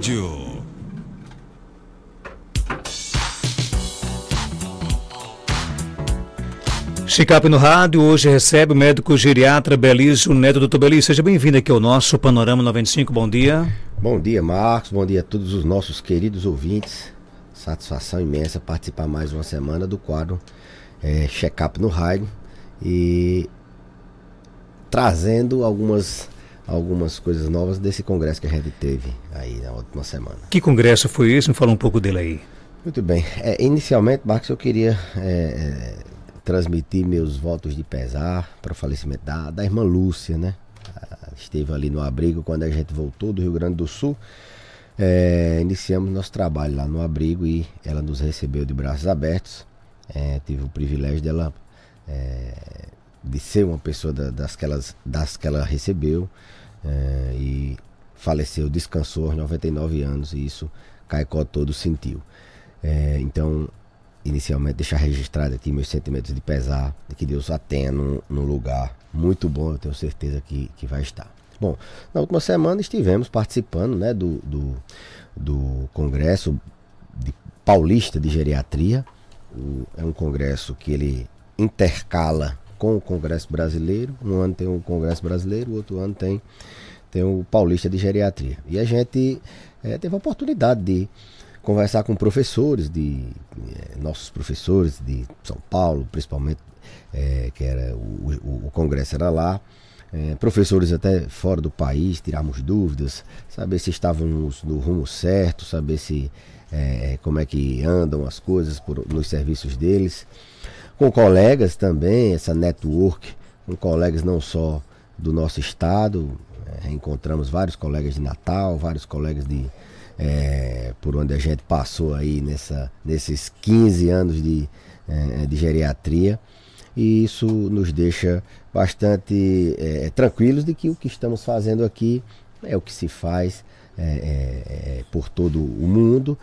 rádio. Checkup no rádio, hoje recebe o médico geriatra Belísio Neto. Doutor Belísio, seja bem-vindo aqui ao nosso Panorama 95, bom dia. Bom dia, Marcos, bom dia a todos os nossos queridos ouvintes. Satisfação imensa participar mais uma semana do quadro Checkup no rádio e trazendo algumas coisas novas desse congresso que a gente teve aí na última semana. Que congresso foi esse? Me fala um pouco dele aí. Muito bem, inicialmente, Marcos, eu queria transmitir meus votos de pesar para o falecimento da irmã Lúcia, né? Esteve ali no abrigo quando a gente voltou do Rio Grande do Sul. Iniciamos nosso trabalho lá no abrigo e ela nos recebeu de braços abertos. Tive o privilégio dela de ser uma pessoa das que ela recebeu, e faleceu, descansou aos 99 anos, e isso Caicó todo sentiu. Então, inicialmente, deixar registrado aqui meus sentimentos de pesar, de que Deus a tenha num lugar muito bom, eu tenho certeza que vai estar. Bom, na última semana estivemos participando, né, do Congresso Paulista de Geriatria. É um congresso que ele intercala com o Congresso Brasileiro. Um ano tem o Congresso Brasileiro, o outro ano tem o Paulista de Geriatria. E a gente teve a oportunidade de conversar com professores, nossos professores de São Paulo, principalmente, que era o congresso era lá, professores até fora do país, tirarmos dúvidas, saber se estávamos no rumo certo, saber se como é que andam as coisas nos serviços deles, com colegas também, essa network, com colegas não só do nosso estado, encontramos vários colegas de Natal, vários colegas por onde a gente passou aí nesses 15 anos de geriatria, e isso nos deixa bastante tranquilos de que o que estamos fazendo aqui é o que se faz por todo o mundo,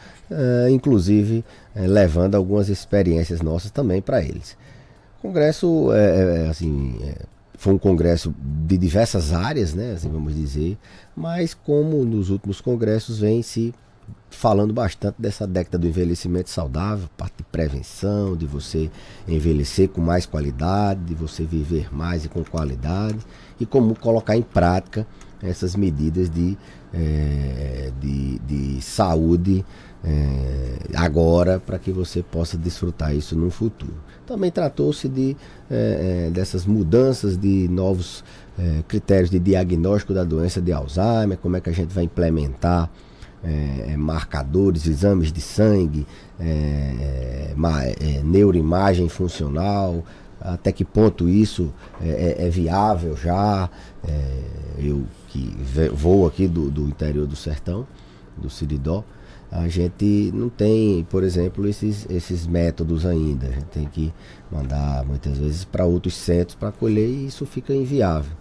inclusive levando algumas experiências nossas também para eles. O congresso foi um congresso de diversas áreas, né, assim vamos dizer, mas como nos últimos congressos vem se falando bastante dessa década do envelhecimento saudável, parte de prevenção, de você envelhecer com mais qualidade, de você viver mais e com qualidade, e como colocar em prática essas medidas de saúde agora, para que você possa desfrutar isso no futuro. Também tratou-se dessas mudanças de novos critérios de diagnóstico da doença de Alzheimer, como é que a gente vai implementar marcadores, exames de sangue, neuroimagem funcional, até que ponto isso é viável já. Eu que vou aqui do interior do sertão, do Siridó, a gente não tem, por exemplo, esses métodos ainda. A gente tem que mandar muitas vezes para outros centros para colher, e isso fica inviável.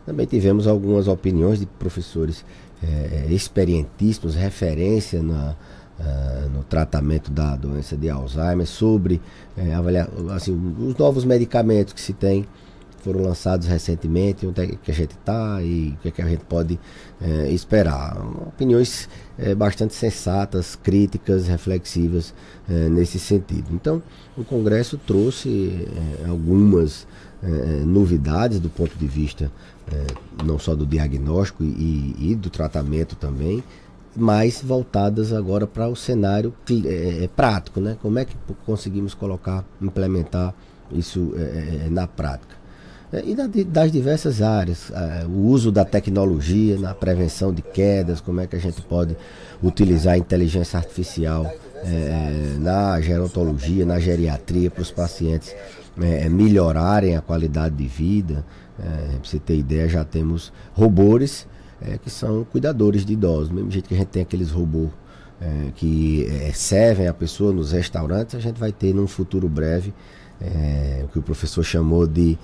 Também tivemos algumas opiniões de professores experientíssimos, referência no tratamento da doença de Alzheimer, sobre os novos medicamentos que se tem, foram lançados recentemente, onde é que a gente está e o que é que a gente pode esperar. Opiniões bastante sensatas, críticas, reflexivas nesse sentido. Então, o Congresso trouxe algumas novidades do ponto de vista não só do diagnóstico e do tratamento também, mas voltadas agora para o cenário prático, né? Como é que conseguimos implementar isso na prática. E das diversas áreas, o uso da tecnologia na prevenção de quedas, como é que a gente pode utilizar a inteligência artificial na gerontologia, na geriatria, para os pacientes melhorarem a qualidade de vida. Para você ter ideia, já temos robôs que são cuidadores de idosos. Do mesmo jeito que a gente tem aqueles robôs que servem a pessoa nos restaurantes, a gente vai ter num futuro breve o que o professor chamou de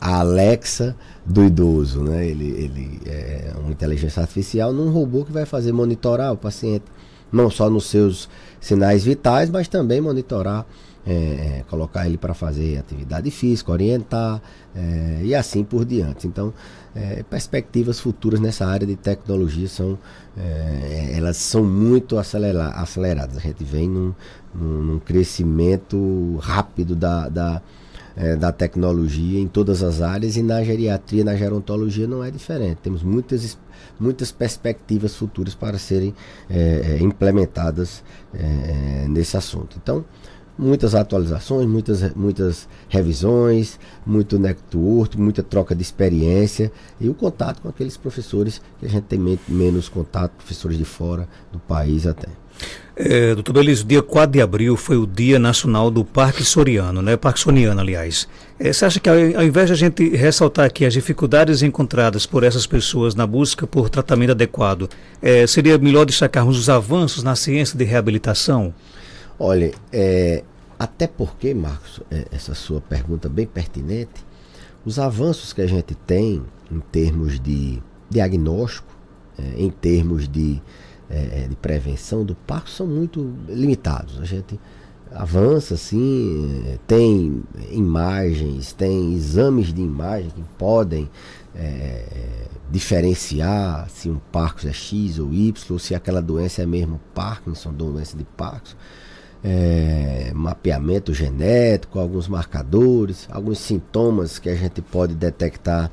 a Alexa do idoso, né? Ele é uma inteligência artificial num robô que vai monitorar o paciente, não só nos seus sinais vitais, mas também monitorar colocar ele para fazer atividade física, orientar e assim por diante. Então, perspectivas futuras nessa área de tecnologia elas são muito aceleradas. A gente vem num crescimento rápido da tecnologia em todas as áreas, e na geriatria, na gerontologia não é diferente. Temos muitas perspectivas futuras para serem implementadas nesse assunto. Então, muitas atualizações, muitas revisões, muito network, muita troca de experiência e o contato com aqueles professores que a gente tem menos contato, professores de fora do país até. Doutor Belísio, dia 4 de abril foi o Dia Nacional do Parkinsoniano, né? Parkinsoniano, aliás. Você acha que ao invés de a gente ressaltar aqui as dificuldades encontradas por essas pessoas na busca por tratamento adequado, seria melhor destacarmos os avanços na ciência de reabilitação? Olha, até porque, Marcos, essa sua pergunta bem pertinente, os avanços que a gente tem em termos de diagnóstico, em termos de prevenção do Parkinson são muito limitados. A gente avança assim, tem imagens, tem exames de imagem que podem diferenciar se um Parkinson é X ou Y, ou se aquela doença é mesmo Parkinson, doença de Parkinson. Mapeamento genético, alguns marcadores, alguns sintomas que a gente pode detectar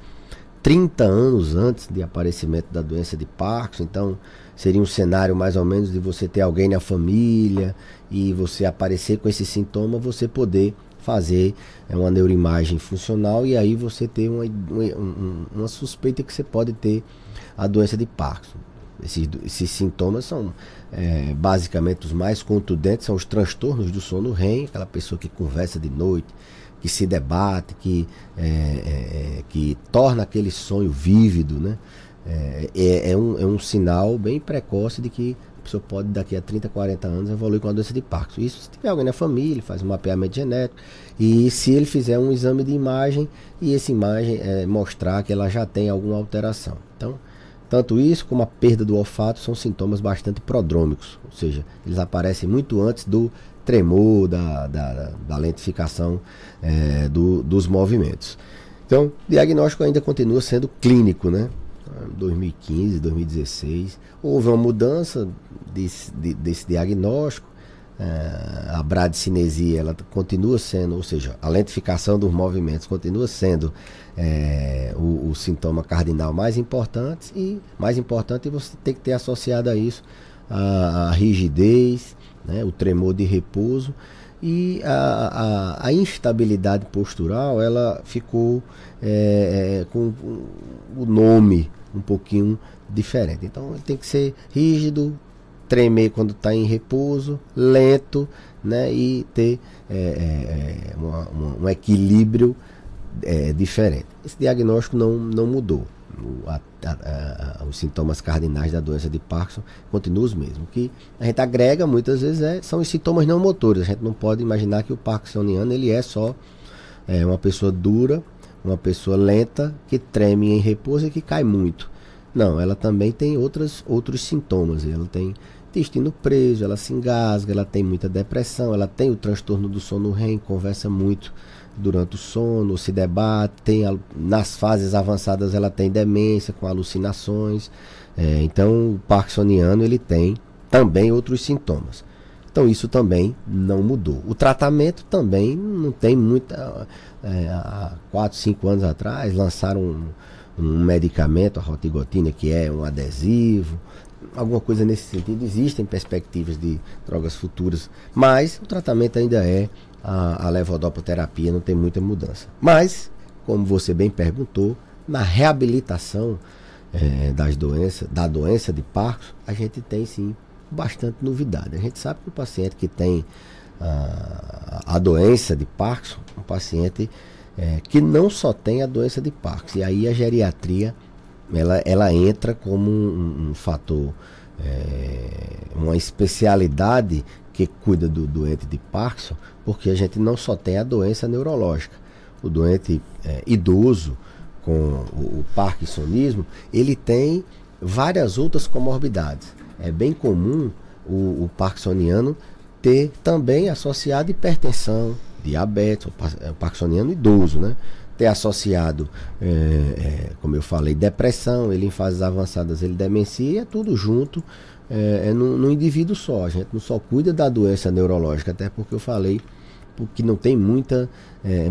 30 anos antes de aparecimento da doença de Parkinson. Então seria um cenário mais ou menos de você ter alguém na família e você aparecer com esse sintoma, você poder fazer uma neuroimagem funcional e aí você ter uma suspeita que você pode ter a doença de Parkinson. Esses sintomas são basicamente os mais contundentes, são os transtornos do sono REM, aquela pessoa que conversa de noite, que se debate, que torna aquele sonho vívido, né? É um sinal bem precoce de que a pessoa pode daqui a 30, 40 anos evoluir com a doença de Parkinson. Isso se tiver alguém na família, faz um mapeamento genético, e se ele fizer um exame de imagem e essa imagem mostrar que ela já tem alguma alteração. Então, tanto isso como a perda do olfato são sintomas bastante prodrômicos, ou seja, eles aparecem muito antes do tremor, da lentificação dos movimentos. Então, o diagnóstico ainda continua sendo clínico, né? 2015, 2016, houve uma mudança desse diagnóstico. A bradicinesia, ela continua sendo, ou seja, a lentificação dos movimentos continua sendo o sintoma cardinal mais importante, e você tem que ter associado a isso a rigidez, né, o tremor de repouso e a instabilidade postural. Ela ficou com o nome um pouquinho diferente. Então ele tem que ser rígido, tremer quando está em repouso, lento, né, e ter um equilíbrio diferente. Esse diagnóstico não mudou. Os sintomas cardinais da doença de Parkinson continuam os mesmos. O que a gente agrega muitas vezes são os sintomas não motores. A gente não pode imaginar que o parkinsoniano ele é só uma pessoa dura, uma pessoa lenta, que treme em repouso e que cai muito. Não, ela também tem outros sintomas. Ela tem intestino preso, ela se engasga, ela tem muita depressão, ela tem o transtorno do sono REM, conversa muito durante o sono, se debate, nas fases avançadas ela tem demência com alucinações. Então o parkinsoniano ele tem também outros sintomas. Então isso também não mudou. O tratamento também não tem muita... há 4, 5 anos atrás lançaram um medicamento, a rotigotina, que é um adesivo, alguma coisa nesse sentido. Existem perspectivas de drogas futuras, mas o tratamento ainda é a levodopoterapia, não tem muita mudança. Mas, como você bem perguntou, na reabilitação da doença de Parkinson, a gente tem sim bastante novidade. A gente sabe que o paciente que tem a doença de Parkinson, um paciente que não só tem a doença de Parkinson, e aí a geriatria ela entra como um fator, uma especialidade que cuida do doente de Parkinson, porque a gente não só tem a doença neurológica. O doente idoso com o parkinsonismo, ele tem várias outras comorbidades. É bem comum o parkinsoniano ter também associado hipertensão, diabetes, o parkinsoniano idoso, né? Ter associado, como eu falei, depressão, ele em fases avançadas, ele demencia, e é tudo junto, no indivíduo só. A gente não só cuida da doença neurológica, até porque eu falei, porque não tem muita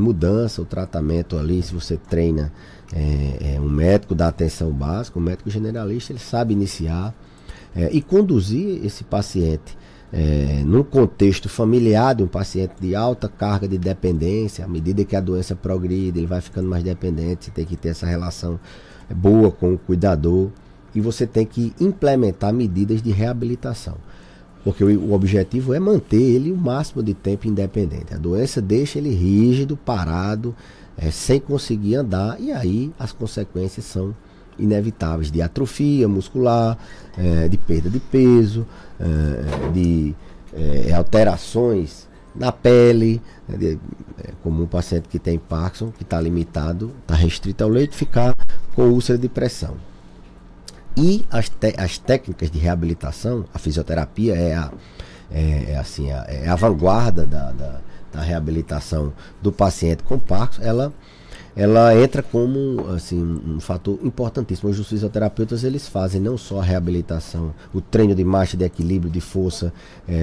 mudança, o tratamento ali, se você treina um médico da atenção básica, um médico generalista, ele sabe iniciar e conduzir esse paciente num contexto familiar de um paciente de alta carga de dependência. À medida que a doença progride, ele vai ficando mais dependente, você tem que ter essa relação boa com o cuidador, e você tem que implementar medidas de reabilitação, porque o objetivo é manter ele o máximo de tempo independente. A doença deixa ele rígido, parado, sem conseguir andar, e aí as consequências são inevitáveis, de atrofia muscular, de perda de peso, de alterações na pele, como um paciente que tem Parkinson, que está limitado, está restrito ao leito, ficar com úlcera de pressão. E as técnicas de reabilitação, a fisioterapia é a vanguarda da reabilitação do paciente com Parkinson. Ela entra como assim, um fator importantíssimo. Hoje os fisioterapeutas, eles fazem não só a reabilitação, o treino de marcha, de equilíbrio, de força,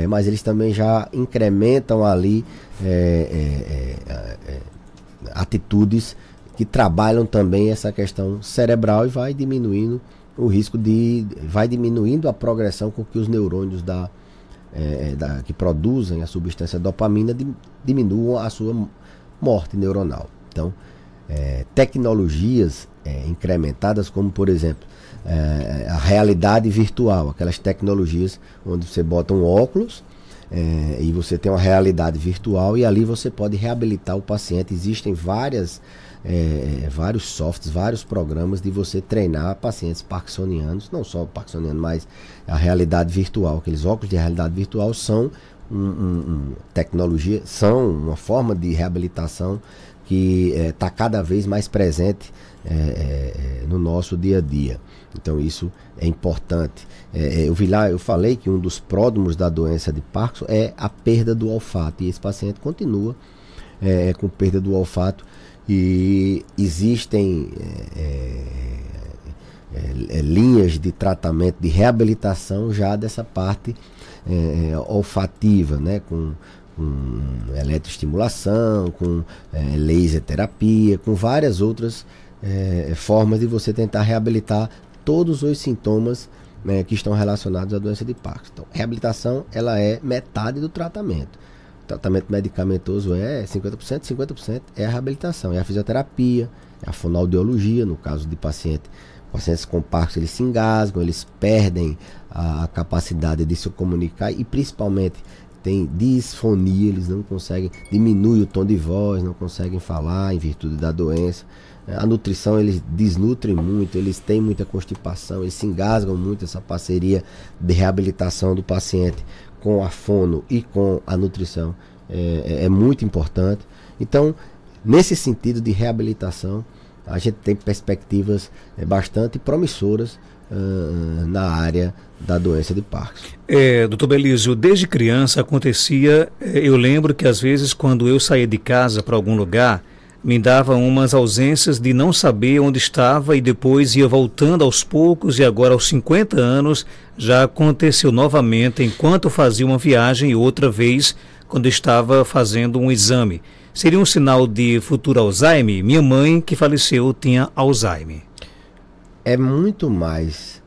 mas eles também já incrementam ali atitudes que trabalham também essa questão cerebral, e vai diminuindo o risco vai diminuindo a progressão com que os neurônios que produzem a substância dopamina diminuam a sua morte neuronal. Então, tecnologias incrementadas, como por exemplo a realidade virtual, aquelas tecnologias onde você bota um óculos e você tem uma realidade virtual, e ali você pode reabilitar o paciente. Existem vários softwares, vários programas de você treinar pacientes parkinsonianos, não só parkinsonianos, mas a realidade virtual. Aqueles óculos de realidade virtual são tecnologia, são uma forma de reabilitação que está cada vez mais presente no nosso dia a dia. Então isso é importante. Eu falei que um dos pródromos da doença de Parkinson é a perda do olfato, e esse paciente continua com perda do olfato, e existem linhas de tratamento, de reabilitação já dessa parte olfativa, né, com eletroestimulação, com laser terapia, com várias outras formas de você tentar reabilitar todos os sintomas que estão relacionados à doença de Parkinson. Então, a reabilitação, ela é metade do tratamento. O tratamento medicamentoso é 50%, 50% é a reabilitação, é a fisioterapia, é a fonoaudiologia. No caso de pacientes com Parkinson, eles se engasgam, eles perdem a capacidade de se comunicar, e principalmente tem disfonia, eles não conseguem, diminui o tom de voz, não conseguem falar em virtude da doença. A nutrição, eles desnutrem muito, eles têm muita constipação, eles se engasgam muito. Essa parceria de reabilitação do paciente com a fono e com a nutrição é muito importante. Então, nesse sentido de reabilitação, a gente tem perspectivas bastante promissoras na área da doença de Parkinson. Doutor Belísio, desde criança acontecia, eu lembro que às vezes quando eu saía de casa para algum lugar, me dava umas ausências de não saber onde estava, e depois ia voltando aos poucos, e agora aos 50 anos já aconteceu novamente enquanto fazia uma viagem, e outra vez quando estava fazendo um exame. Seria um sinal de futuro Alzheimer? Minha mãe, que faleceu, tinha Alzheimer. É muito mais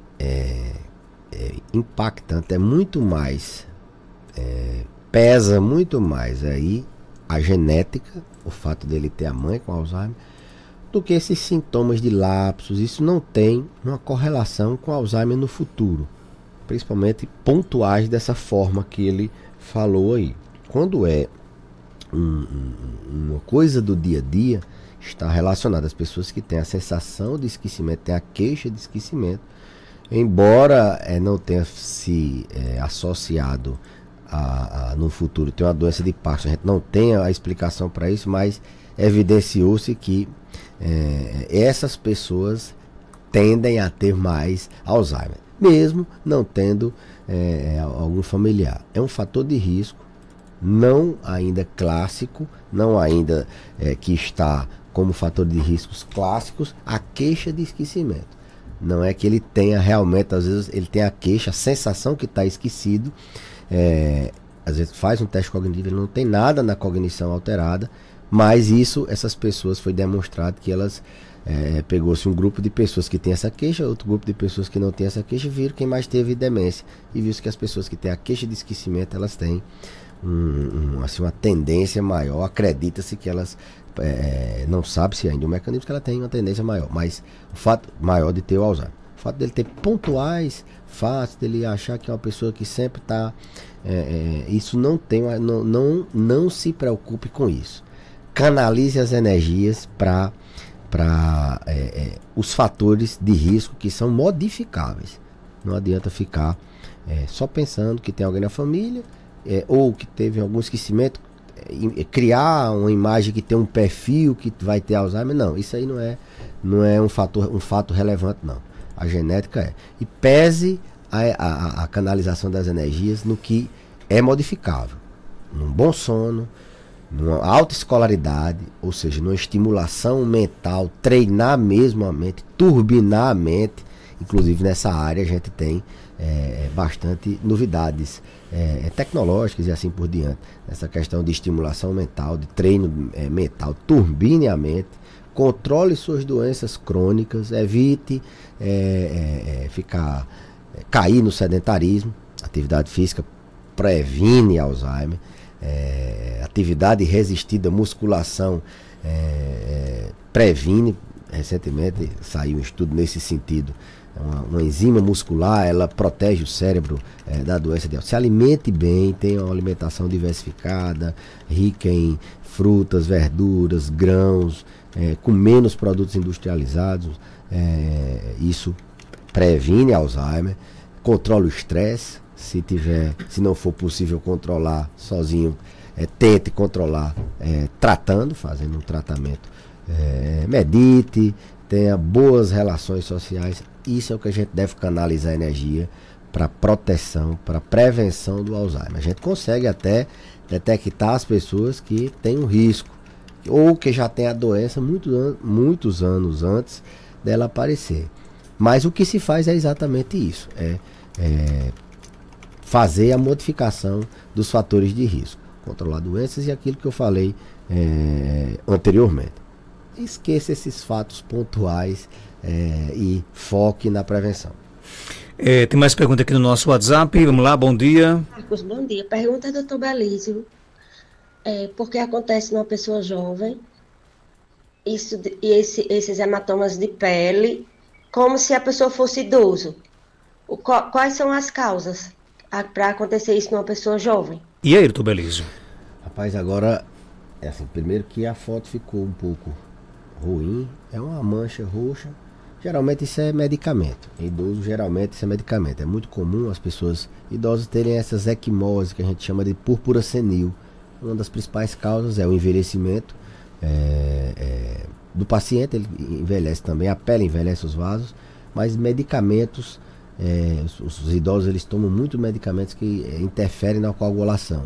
impactante, é muito mais, pesa muito mais aí a genética, o fato dele ter a mãe com Alzheimer, do que esses sintomas de lapsos. Isso não tem uma correlação com Alzheimer no futuro, principalmente pontuais dessa forma que ele falou aí. Quando é uma coisa do dia a dia, está relacionada às pessoas que têm a sensação de esquecimento, têm a queixa de esquecimento, embora não tenha se associado no futuro ter uma doença de Parkinson. A gente não tem a explicação para isso, mas evidenciou-se que essas pessoas tendem a ter mais Alzheimer, mesmo não tendo algum familiar. É um fator de risco, não ainda clássico, não ainda que está como fator de riscos clássicos, a queixa de esquecimento. Não é que ele tenha realmente, às vezes ele tem a queixa, a sensação que está esquecido, às vezes faz um teste cognitivo, ele não tem nada na cognição alterada, mas essas pessoas, foi demonstrado que elas pegou-se um grupo de pessoas que tem essa queixa, outro grupo de pessoas que não tem essa queixa, viram quem mais teve demência, e viu que as pessoas que têm a queixa de esquecimento, elas têm assim, uma tendência maior, acredita-se que elas não sabe se ainda o mecanismo, que ela tem uma tendência maior, mas o fato maior de ter o Alzheimer, o fato dele ter pontuais, fácil dele achar que é uma pessoa que sempre está, isso não se preocupe com isso, canalize as energias para os fatores de risco que são modificáveis. Não adianta ficar só pensando que tem alguém na família, ou que teve algum esquecimento, criar uma imagem que tem um perfil que vai ter Alzheimer. Não, isso aí não é um fato relevante, não. A genética é. E pese a canalização das energias no que é modificável. Num bom sono, numa alta escolaridade, ou seja, numa estimulação mental, treinar mesmo a mente, turbinar a mente. Inclusive nessa área a gente tem bastante novidades tecnológicas e assim por diante. Essa questão de estimulação mental, de treino mental, turbine a mente, controle suas doenças crônicas, evite cair no sedentarismo. Atividade física previne Alzheimer. Atividade resistida, musculação previne. Recentemente saiu um estudo nesse sentido. Uma enzima muscular, ela protege o cérebro da doença de Alzheimer. Se alimente bem, tenha uma alimentação diversificada, rica em frutas, verduras, grãos, com menos produtos industrializados. Isso previne Alzheimer. Controle o estresse. Se não for possível controlar sozinho, tente controlar fazendo um tratamento. Medite, tenha boas relações sociais. Isso é o que a gente deve canalizar energia para proteção, para prevenção do Alzheimer. A gente consegue até detectar as pessoas que têm um risco ou que já têm a doença muitos anos antes dela aparecer. Mas o que se faz é exatamente isso, fazer a modificação dos fatores de risco, controlar doenças e aquilo que eu falei anteriormente. Esqueça esses fatos pontuais e foque na prevenção. Tem mais pergunta aqui no nosso WhatsApp. Vamos lá, bom dia. Marcos, bom dia. Pergunta do Dr. Belísio. Por que acontece numa pessoa jovem esses hematomas de pele como se a pessoa fosse idoso? Quais são as causas para acontecer isso numa pessoa jovem? E aí, Dr. Belísio? Rapaz, agora, primeiro que a foto ficou um pouco ruim, é uma mancha roxa. Geralmente isso é medicamento. Em idoso, geralmente isso é medicamento. É muito comum as pessoas idosas terem essas equimoses, que a gente chama de púrpura senil. Uma das principais causas é o envelhecimento do paciente. Ele envelhece também, a pele envelhece os vasos, mas medicamentos, os idosos eles tomam muitos medicamentos que interferem na coagulação.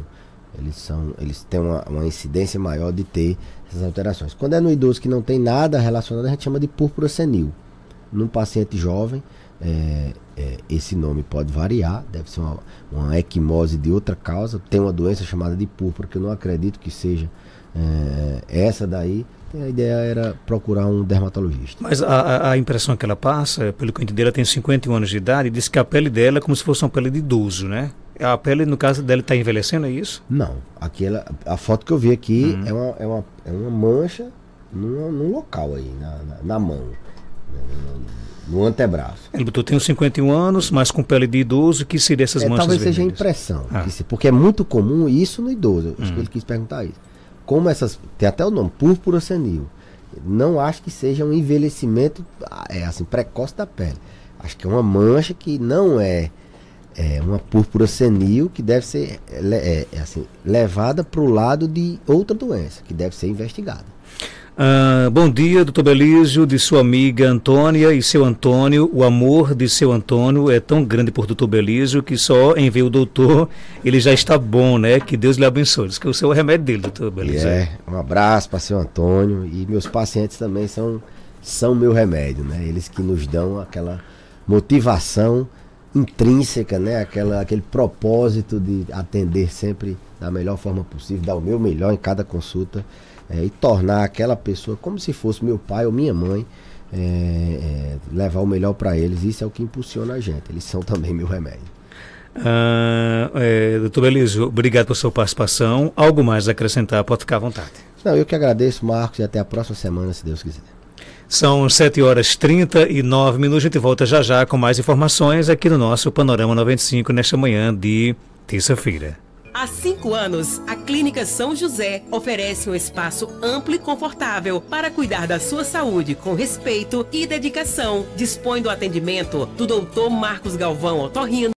Eles têm uma incidência maior de ter essas alterações. Quando é no idoso que não tem nada relacionado, a gente chama de púrpura senil. Num paciente jovem, esse nome pode variar, deve ser uma equimose de outra causa. Tem uma doença chamada de púrpura, que eu não acredito que seja essa daí. A ideia era procurar um dermatologista. Mas a impressão que ela passa, pelo que eu entendi, ela tem 51 anos de idade e diz que a pele dela é como se fosse uma pele de idoso, né? A pele, no caso dela, está envelhecendo, é isso? Não. A foto que eu vi aqui é uma mancha num local aí, na mão, no antebraço. Ele botou, tem uns 51 anos, mas com pele de idoso, que seria essas manchas talvez vermelhas? Seja impressão, porque é muito comum isso no idoso. Acho que ele quis perguntar isso. Como tem até o nome, púrpura senil. Não acho que seja um envelhecimento precoce da pele. Acho que é uma mancha que não é uma púrpura senil, que deve ser levada para o lado de outra doença, que deve ser investigada. Bom dia, doutor Belísio, de sua amiga Antônia e seu Antônio. O amor de seu Antônio é tão grande por doutor Belísio que só em ver o doutor ele já está bom, né? Que Deus lhe abençoe. Diz que o seu é o remédio dele, doutor Belísio. Um abraço para seu Antônio, e meus pacientes também são meu remédio, né? Eles que nos dão aquela motivação intrínseca, né? Aquele propósito de atender sempre da melhor forma possível, dar o meu melhor em cada consulta. E tornar aquela pessoa como se fosse meu pai ou minha mãe, levar o melhor para eles. Isso é o que impulsiona a gente. Eles são também meu remédio. Doutor Belísio, obrigado por sua participação. Algo mais a acrescentar? Pode ficar à vontade. Não, eu que agradeço, Marcos, e até a próxima semana, se Deus quiser. São 7h39. A gente volta já já com mais informações aqui no nosso Panorama 95 nesta manhã de terça-feira. Há 5 anos, a Clínica São José oferece um espaço amplo e confortável para cuidar da sua saúde com respeito e dedicação. Dispõe do atendimento do Dr. Marcos Galvão Otorrino,